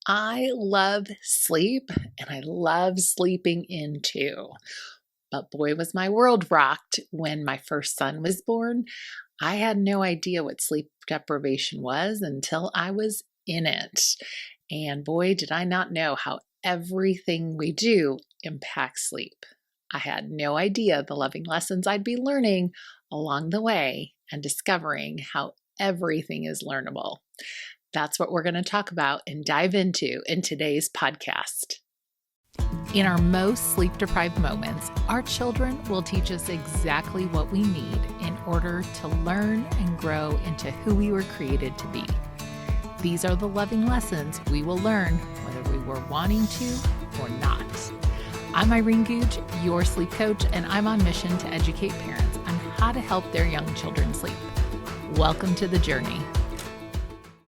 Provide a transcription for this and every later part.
I love sleep and I love sleeping in too. But boy, was my world rocked when my first son was born. I had no idea what sleep deprivation was until I was in it. And boy, did I not know how everything we do impacts sleep. I had no idea the loving lessons I'd be learning along the way and discovering how everything is learnable. That's what we're going to talk about and dive into in today's podcast. In our most sleep-deprived moments, our children will teach us exactly what we need in order to learn and grow into who we were created to be. These are the loving lessons we will learn whether we were wanting to or not. I'm Irene, your sleep coach, and I'm on mission to educate parents on how to help their young children sleep. Welcome to the journey.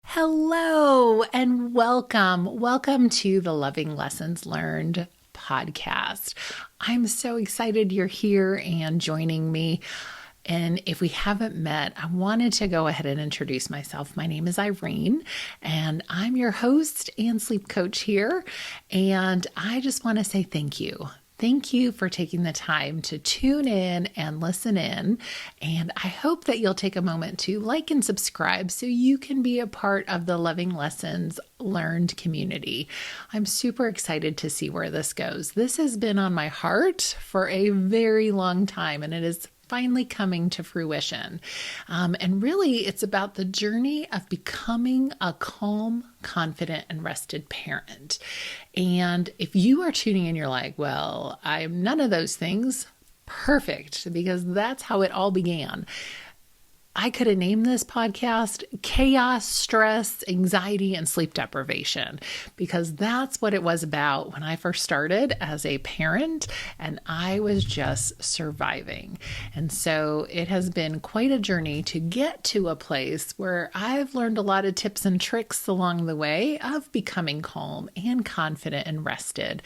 Hello and welcome. Welcome to the Loving Lessons Learned podcast. I'm so excited you're here and joining me. And if we haven't met, I wanted to go ahead and introduce myself. My name is Irene, and I'm your host and sleep coach here. And I just want to say thank you. Thank you for taking the time to tune in and listen in. And I hope that you'll take a moment to like and subscribe so you can be a part of the Loving Lessons Learned community. I'm super excited to see where this goes. This has been on my heart for a very long time, and it is finally coming to fruition. And really, it's about the journey of becoming a calm, confident, and rested parent. And if you are tuning in, you're like, well, I'm none of those things. Perfect, because that's how it all began. I could have named this podcast Chaos, Stress, Anxiety, and Sleep Deprivation, because that's what it was about when I first started as a parent, and I was just surviving. And so it has been quite a journey to get to a place where I've learned a lot of tips and tricks along the way of becoming calm and confident and rested.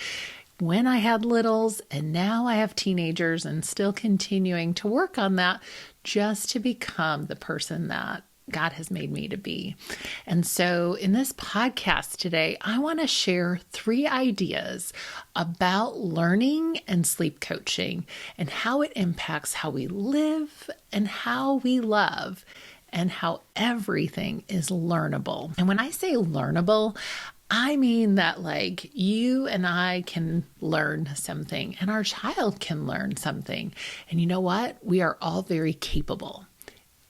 When I had littles, and now I have teenagers, and still continuing to work on that just to become the person that God has made me to be. And so in this podcast today, I want to share 3 ideas about learning and sleep coaching and how it impacts how we live and how we love and how everything is learnable. And when I say learnable, I mean that like you and I can learn something and our child can learn something. And you know what? We are all very capable.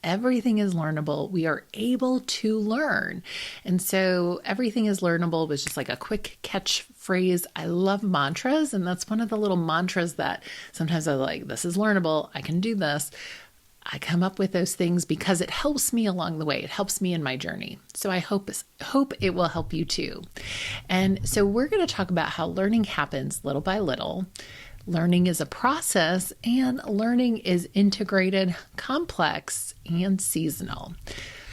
Everything is learnable. We are able to learn. And so everything is learnable was just like a quick catchphrase. I love mantras. And that's one of the little mantras that sometimes I like, this is learnable. I can do this. I come up with those things because it helps me along the way. It helps me in my journey. So I hope it will help you too. And so we're going to talk about how learning happens little by little. Learning is a process, and learning is integrated, complex, and seasonal.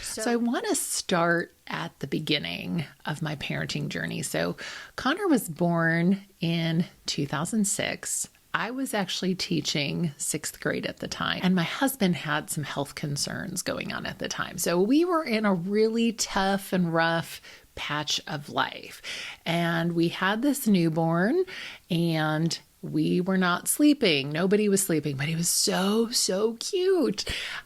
So I want to start at the beginning of my parenting journey. So Connor was born in 2006. I was actually teaching 6th grade at the time, and my husband had some health concerns going on at the time. So we were in a really tough and rough patch of life, and we had this newborn, and we were not sleeping. Nobody was sleeping, but he was so cute.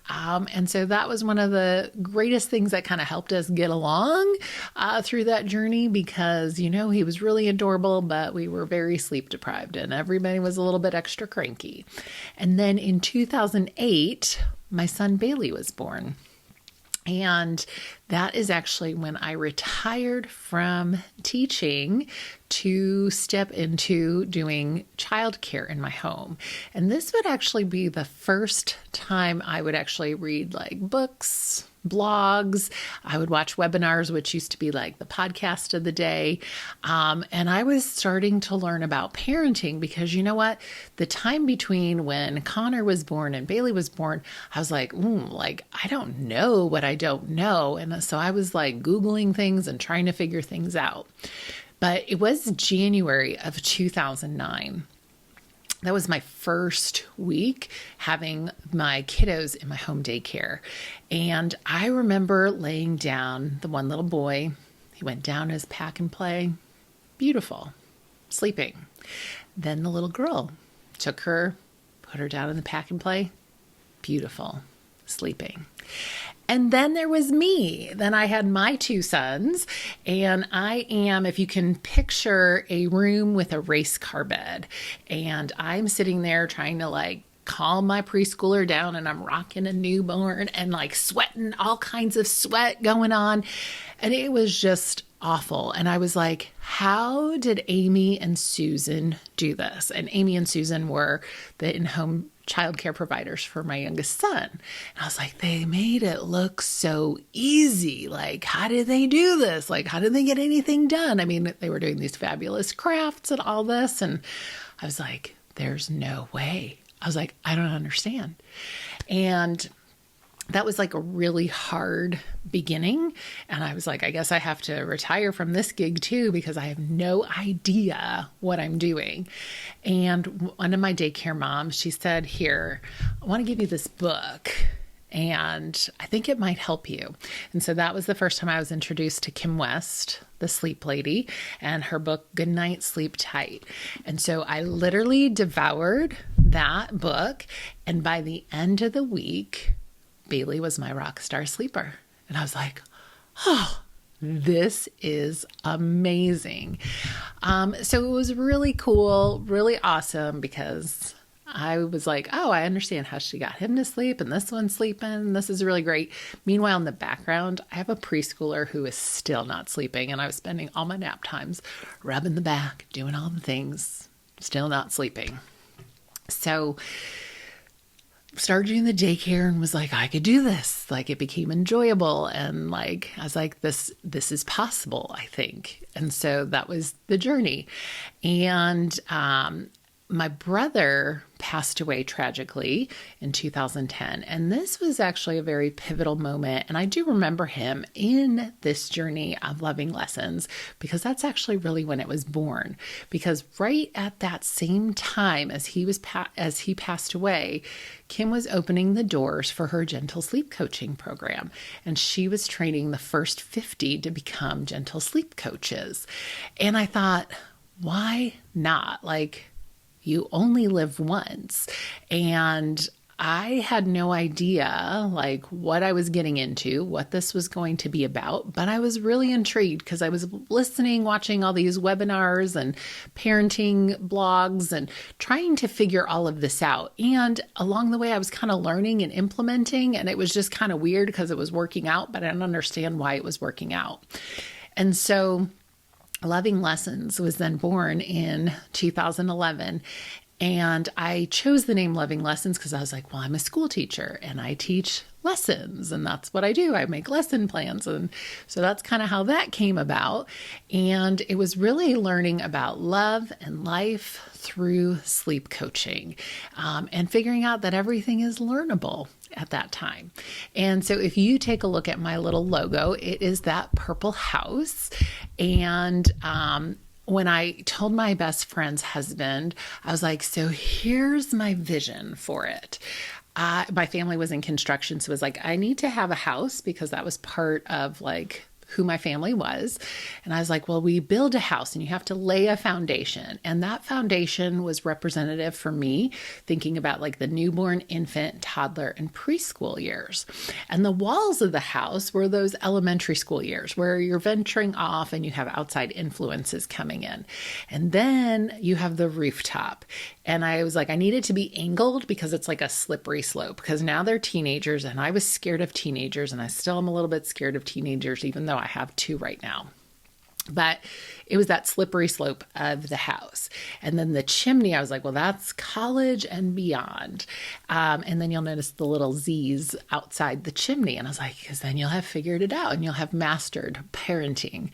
And so that was one of the greatest things that kind of helped us get along through that journey because, you know, he was really adorable, but we were very sleep deprived and everybody was a little bit extra cranky. And then in 2008, my son Bailey was born. And that is actually when I retired from teaching to step into doing childcare in my home. And this would actually be the first time I would actually read like books, blogs. I would watch webinars, which used to be like the podcast of the day. And I was starting to learn about parenting because you know what? The time between when Connor was born and Bailey was born, I was like, I don't know what I don't know. And so I was like Googling things and trying to figure things out. But it was January of 2009. That was my first week having my kiddos in my home daycare. And I remember laying down the one little boy He went down his pack and play. Beautiful. Sleeping. Then the little girl took her, put her down in the pack and play. Beautiful. Sleeping. And then there was me. Then I had my two sons, and I am, if you can picture a room with a race car bed, and I'm sitting there trying to like calm my preschooler down, and I'm rocking a newborn and like sweating, all kinds of sweat going on. And it was just awful. And I was like, how did Amy and Susan do this? And Amy and Susan were the in-home childcare providers for my youngest son. And I was like, they made it look so easy. Like, how did they do this? Like, how did they get anything done? I mean, they were doing these fabulous crafts and all this. And I was like, there's no way. I was like, I don't understand. And that was like a really hard beginning. And I was like, I guess I have to retire from this gig too, because I have no idea what I'm doing. And one of my daycare moms, she said, here, I want to give you this book, and I think it might help you. And so that was the first time I was introduced to Kim West, the sleep lady, and her book, Good Night, Sleep Tight. And so I literally devoured that book. And by the end of the week, Bailey was my rock star sleeper. And I was like, oh, this is amazing. So it was really cool, really awesome, because I was like, oh, I understand how she got him to sleep and this one's sleeping. This is really great. Meanwhile, in the background, I have a preschooler who is still not sleeping, and I was spending all my nap times rubbing the back, doing all the things, still not sleeping. So started doing the daycare and was like, I could do this. Like, it became enjoyable. And like, I was like, this is possible, I think. And so that was the journey. And, my brother passed away tragically in 2010. And this was actually a very pivotal moment. And I do remember him in this journey of loving lessons, because that's actually really when it was born. Because right at that same time as he passed away, Kim was opening the doors for her gentle sleep coaching program. And she was training the first 50 to become gentle sleep coaches. And I thought, why not? Like, you only live once. And I had no idea like what I was getting into, what this was going to be about, but I was really intrigued because I was listening, watching all these webinars and parenting blogs and trying to figure all of this out. And along the way, I was kind of learning and implementing, and it was just kind of weird because it was working out, but I didn't understand why it was working out. And so Loving Lessons was then born in 2011. And I chose the name Loving Lessons because I was like, well, I'm a school teacher and I teach lessons, and that's what I do. I make lesson plans. And so that's kind of how that came about. And it was really learning about love and life through sleep coaching, and figuring out that everything is learnable at that time. And so if you take a look at my little logo, it is that purple house. And when I told my best friend's husband, I was like, so here's my vision for it. My family was in construction, so it was like, I need to have a house because that was part of like who my family was. And I was like, well, we build a house and you have to lay a foundation. And that foundation was representative for me, thinking about like the newborn, infant, toddler, and preschool years. And the walls of the house were those elementary school years where you're venturing off and you have outside influences coming in. And then you have the rooftop. And I was like, I need it to be angled because it's like a slippery slope, because now they're teenagers and I was scared of teenagers, and I still am a little bit scared of teenagers, even though I have 2 right now. But it was that slippery slope of the house. And then the chimney, I was like, well, that's college and beyond. And then you'll notice the little Z's outside the chimney. And I was like, because then you'll have figured it out and you'll have mastered parenting.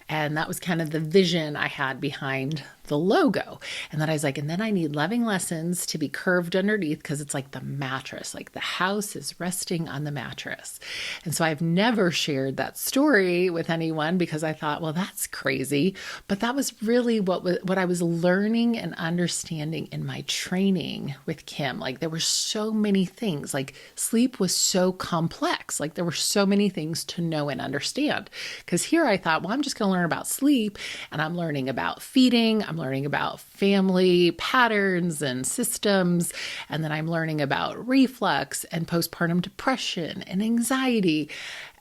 And that was kind of the vision I had behind the logo. And then I was like, and then I need Loving Lessons to be curved underneath because it's like the mattress, like the house is resting on the mattress. And so I've never shared that story with anyone because I thought, well, that's crazy. But that was really what I was learning and understanding in my training with Kim. Like there were so many things, like sleep was so complex. Like there were so many things to know and understand. Because here I thought, well, I'm just going to learn about sleep and I'm learning about feeding. I'm learning about family patterns and systems. And then I'm learning about reflux and postpartum depression and anxiety.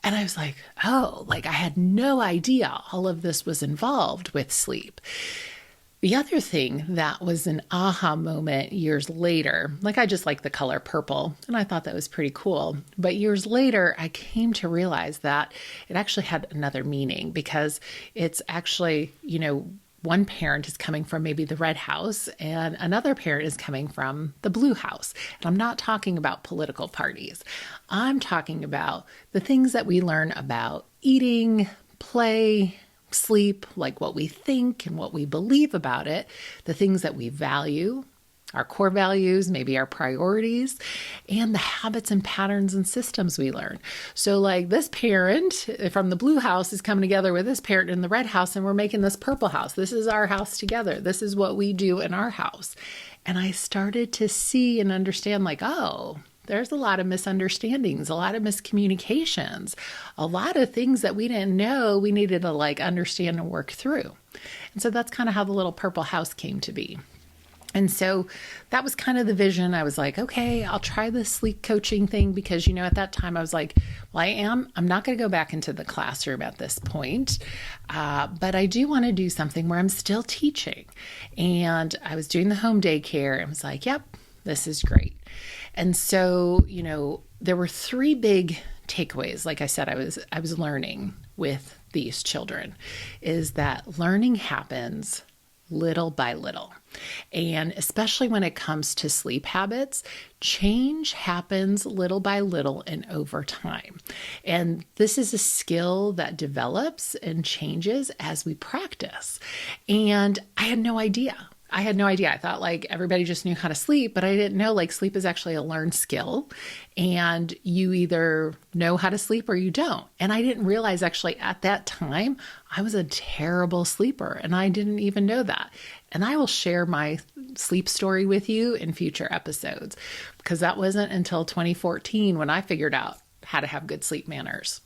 And I was like, oh, like I had no idea all of this was involved with sleep. The other thing that was an aha moment years later, like I just like the color purple and I thought that was pretty cool. But years later, I came to realize that it actually had another meaning because it's actually, one parent is coming from maybe the red house and another parent is coming from the blue house. And I'm not talking about political parties. I'm talking about the things that we learn about eating, play, sleep, like what we think and what we believe about it, the things that we value, our core values, maybe our priorities, and the habits and patterns and systems we learn. So like this parent from the blue house is coming together with this parent in the red house and we're making this purple house. This is our house together. This is what we do in our house. And I started to see and understand like, oh, there's a lot of misunderstandings, a lot of miscommunications, a lot of things that we didn't know we needed to like understand and work through. And so that's kind of how the little purple house came to be. And so that was kind of the vision. I was like, okay, I'll try this sleep coaching thing because, at that time I was like, well, I'm not going to go back into the classroom at this point. But I do want to do something where I'm still teaching. And I was doing the home daycare and was like, yep, this is great. And so, there were 3 big takeaways. Like I said, I was learning with these children is that learning happens little by little. And especially when it comes to sleep habits, change happens little by little and over time. And this is a skill that develops and changes as we practice. And I had no idea. I thought like everybody just knew how to sleep, but I didn't know like sleep is actually a learned skill and you either know how to sleep or you don't. And I didn't realize actually at that time, I was a terrible sleeper and I didn't even know that. And I will share my sleep story with you in future episodes because that wasn't until 2014 when I figured out how to have good sleep manners.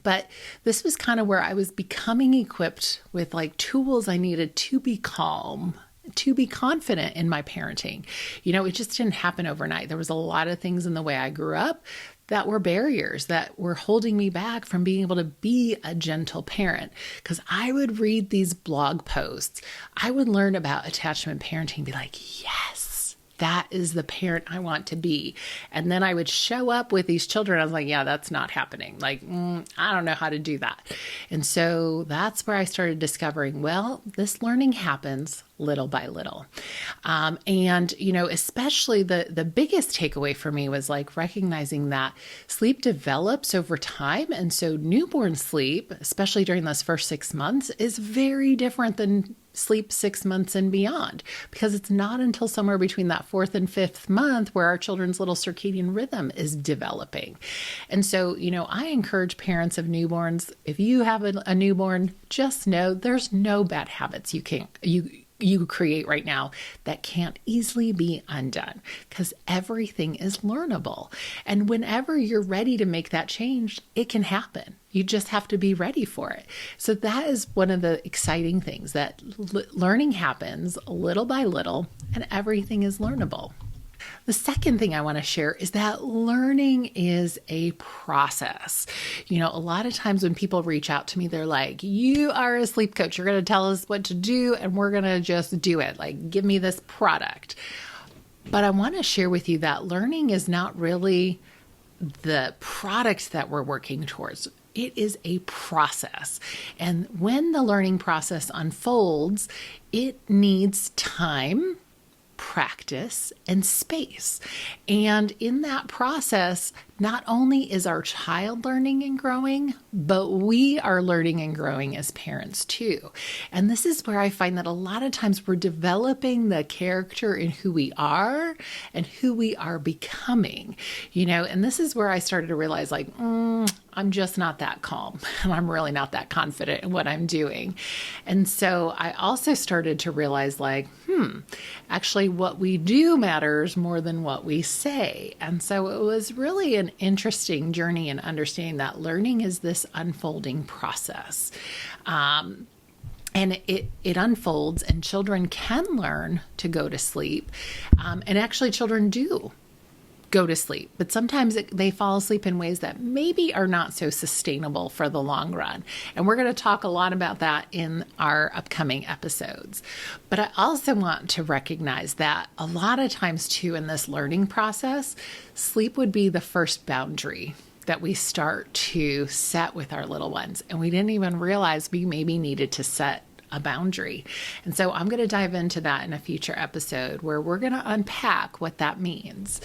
But this was kind of where I was becoming equipped with like tools I needed to be calm, to be confident in my parenting. It just didn't happen overnight. There was a lot of things in the way I grew up that were barriers that were holding me back from being able to be a gentle parent. Because I would read these blog posts. I would learn about attachment parenting and be like, yes, that is the parent I want to be. And then I would show up with these children. I was like, yeah, that's not happening. Like, I don't know how to do that. And so that's where I started discovering, well, this learning happens little by little. And, especially the biggest takeaway for me was like recognizing that sleep develops over time. And so newborn sleep, especially during those first 6 months, is very different than sleep 6 months and beyond, because it's not until somewhere between that 4th and 5th month where our children's little circadian rhythm is developing. And so, I encourage parents of newborns, if you have a newborn, just know there's no bad habits you create right now that can't easily be undone because everything is learnable. And whenever you're ready to make that change, it can happen. You just have to be ready for it. So that is one of the exciting things, that learning happens little by little and everything is learnable. The second thing I want to share is that learning is a process. A lot of times when people reach out to me, they're like, you are a sleep coach. You're going to tell us what to do and we're going to just do it. Like, give me this product. But I want to share with you that learning is not really the product that we're working towards. It is a process. And when the learning process unfolds, it needs time, practice, and space. And in that process, not only is our child learning and growing, but we are learning and growing as parents too. And this is where I find that a lot of times we're developing the character in who we are and who we are becoming, and this is where I started to realize I'm just not that calm and I'm really not that confident in what I'm doing. And so I also started to realize actually what we do matters more than what we say. And so it was really an interesting journey in understanding that learning is this unfolding process. And it unfolds, and children can learn to go to sleep. And actually children do go to sleep, but sometimes they fall asleep in ways that maybe are not so sustainable for the long run. And we're going to talk a lot about that in our upcoming episodes. But I also want to recognize that a lot of times too, in this learning process, sleep would be the first boundary that we start to set with our little ones. And we didn't even realize we maybe needed to set a boundary. And so I'm going to dive into that in a future episode where we're going to unpack what that means.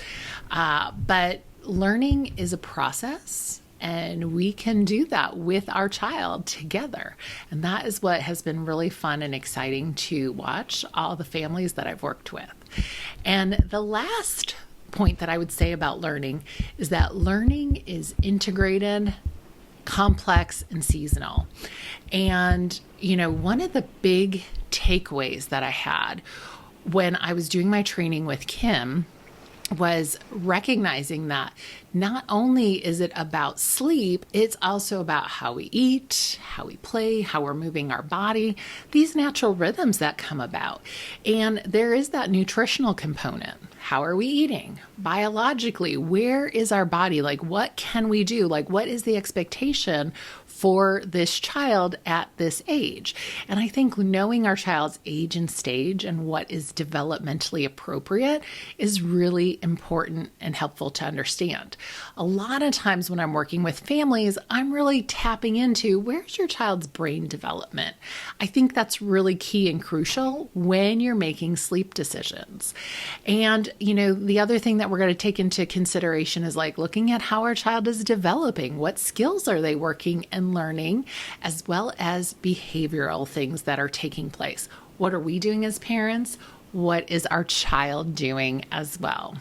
But learning is a process, and we can do that with our child together. And that is what has been really fun and exciting to watch all the families that I've worked with. And the last point that I would say about learning is that learning is integrated, complex, and seasonal. And, one of the big takeaways that I had when I was doing my training with Kim was recognizing that not only is it about sleep, it's also about how we eat, how we play, how we're moving our body, these natural rhythms that come about. And there is that nutritional component. How are we eating? Biologically, where is our body? What can we do? What is the expectation for this child at this age? And I think knowing our child's age and stage and what is developmentally appropriate is really important and helpful to understand. A lot of times when I'm working with families, I'm really tapping into where's your child's brain development. I think that's really key and crucial when you're making sleep decisions. And, the other thing that we're going to take into consideration is looking at how our child is developing. What skills are they working and learning, as well as behavioral things that are taking place. What are we doing as parents? What is our child doing as well?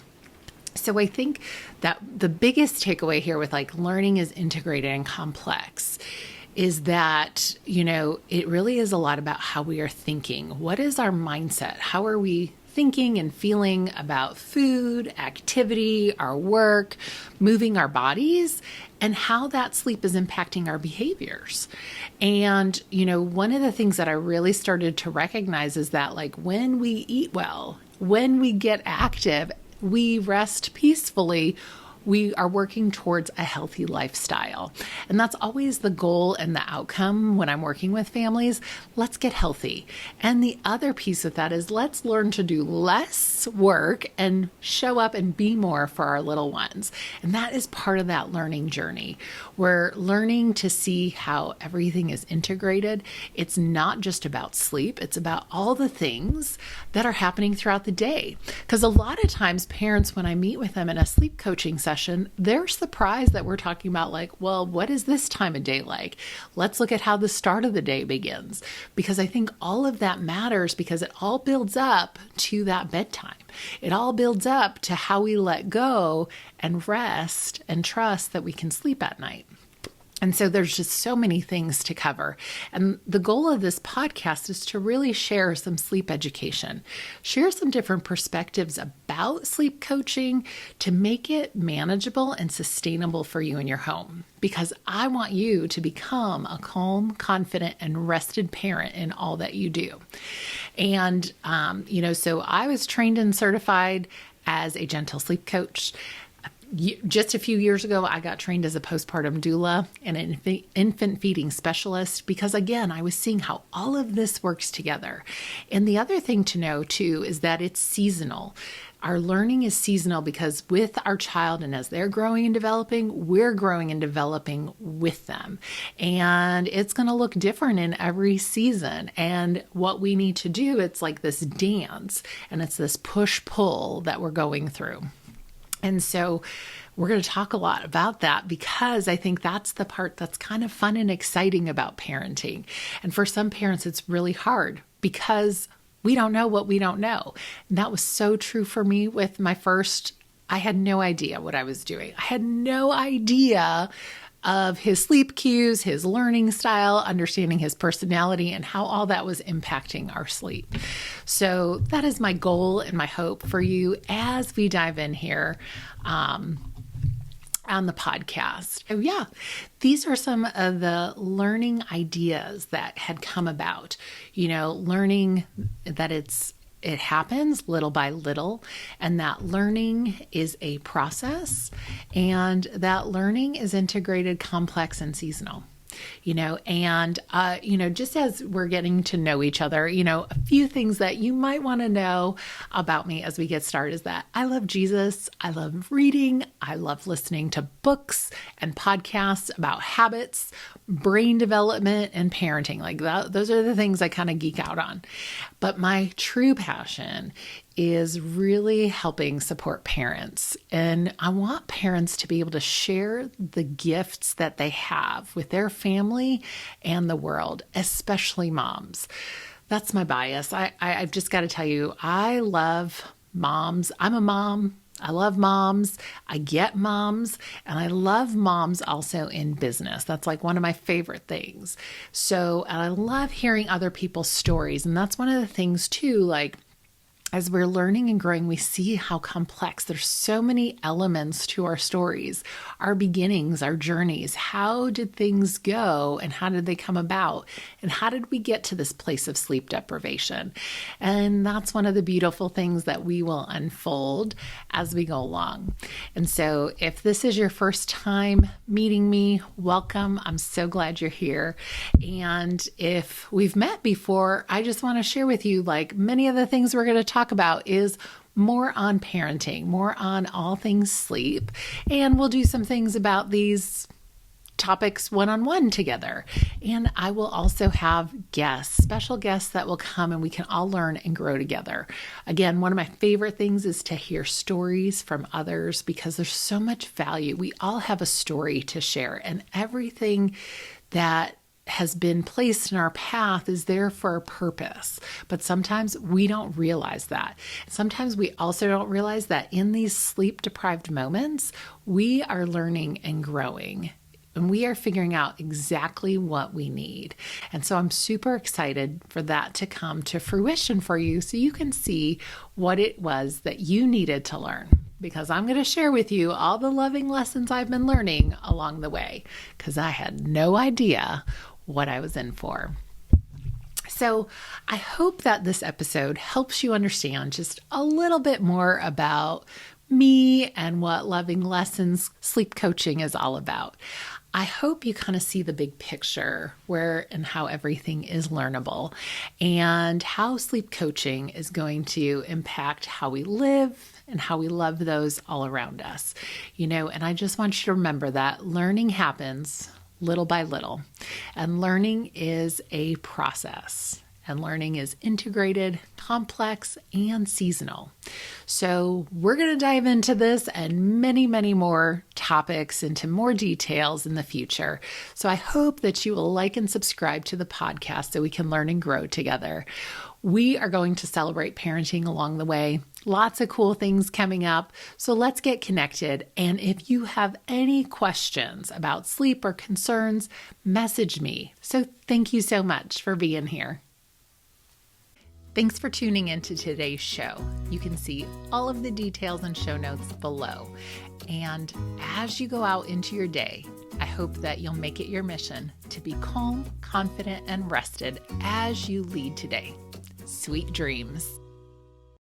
So I think that the biggest takeaway here with learning is integrated and complex is that, it really is a lot about how we are thinking. What is our mindset? How are we thinking and feeling about food, activity, our work, moving our bodies, and how that sleep is impacting our behaviors. And, one of the things that I really started to recognize is that when we eat well, when we get active, we rest peacefully, we are working towards a healthy lifestyle. And that's always the goal and the outcome when I'm working with families. Let's get healthy. And the other piece of that is let's learn to do less work and show up and be more for our little ones. And that is part of that learning journey. We're learning to see how everything is integrated. It's not just about sleep. It's about all the things that are happening throughout the day. Because a lot of times parents, when I meet with them in a sleep coaching session, they're surprised that we're talking about what is this time of day like? Let's look at how the start of the day begins. Because I think all of that matters because it all builds up to that bedtime. It all builds up to how we let go and rest and trust that we can sleep at night. And so there's just so many things to cover. And the goal of this podcast is to really share some sleep education, share some different perspectives about sleep coaching to make it manageable and sustainable for you in your home. Because I want you to become a calm, confident, and rested parent in all that you do. And, so I was trained and certified as a gentle sleep coach. Just a few years ago, I got trained as a postpartum doula and an infant feeding specialist because, again, I was seeing how all of this works together. And the other thing to know, too, is that it's seasonal. Our learning is seasonal because with our child and as they're growing and developing, we're growing and developing with them. And it's going to look different in every season. And what we need to do, it's like this dance and it's this push-pull that we're going through. And so we're going to talk a lot about that because I think that's the part that's kind of fun and exciting about parenting. And for some parents, it's really hard because we don't know what we don't know. And that was so true for me with my first. I had no idea what I was doing. I had no idea of his sleep cues, his learning style, understanding his personality, and how all that was impacting our sleep. So that is my goal and my hope for you as we dive in here on the podcast. So yeah, these are some of the learning ideas that had come about, learning that it happens little by little, and that learning is a process, and that learning is integrated, complex, and seasonal. Just as we're getting to know each other, a few things that you might want to know about me as we get started is that I love Jesus. I love reading. I love listening to books and podcasts about habits, brain development, and parenting. Like that, those are the things I kind of geek out on. But my true passion is really helping support parents. And I want parents to be able to share the gifts that they have with their family and the world, especially moms. That's my bias. I've just got to tell you, I love moms. I'm a mom. I love moms. I get moms, and I love moms also in business. That's like one of my favorite things. So, and I love hearing other people's stories. And that's one of the things too, like, as we're learning and growing, we see how complex. There's so many elements to our stories, our beginnings, our journeys. How did things go and how did they come about? And how did we get to this place of sleep deprivation? And that's one of the beautiful things that we will unfold as we go along. And so if this is your first time meeting me, welcome. I'm so glad you're here. And if we've met before, I just want to share with you, like many of the things we're going to talk about is more on parenting, more on all things sleep. And we'll do some things about these topics one-on-one together. And I will also have guests, special guests that will come and we can all learn and grow together. Again, one of my favorite things is to hear stories from others because there's so much value. We all have a story to share, and everything that has been placed in our path is there for a purpose. But sometimes we don't realize that. Sometimes we also don't realize that in these sleep deprived moments, we are learning and growing. And we are figuring out exactly what we need. And so I'm super excited for that to come to fruition for you so you can see what it was that you needed to learn. Because I'm going to share with you all the loving lessons I've been learning along the way, because I had no idea what I was in for. So I hope that this episode helps you understand just a little bit more about me and what Loving Lessons sleep coaching is all about. I hope you kind of see the big picture where and how everything is learnable and how sleep coaching is going to impact how we live and how we love those all around us. And I just want you to remember that learning happens little by little, and learning is a process. And learning is integrated, complex, and seasonal. So we're going to dive into this and many, many more topics into more details in the future. So I hope that you will like and subscribe to the podcast so we can learn and grow together. We are going to celebrate parenting along the way. Lots of cool things coming up. So let's get connected. And if you have any questions about sleep or concerns, message me. So thank you so much for being here. Thanks for tuning into today's show. You can see all of the details and show notes below. And as you go out into your day, I hope that you'll make it your mission to be calm, confident, and rested as you lead today. Sweet dreams.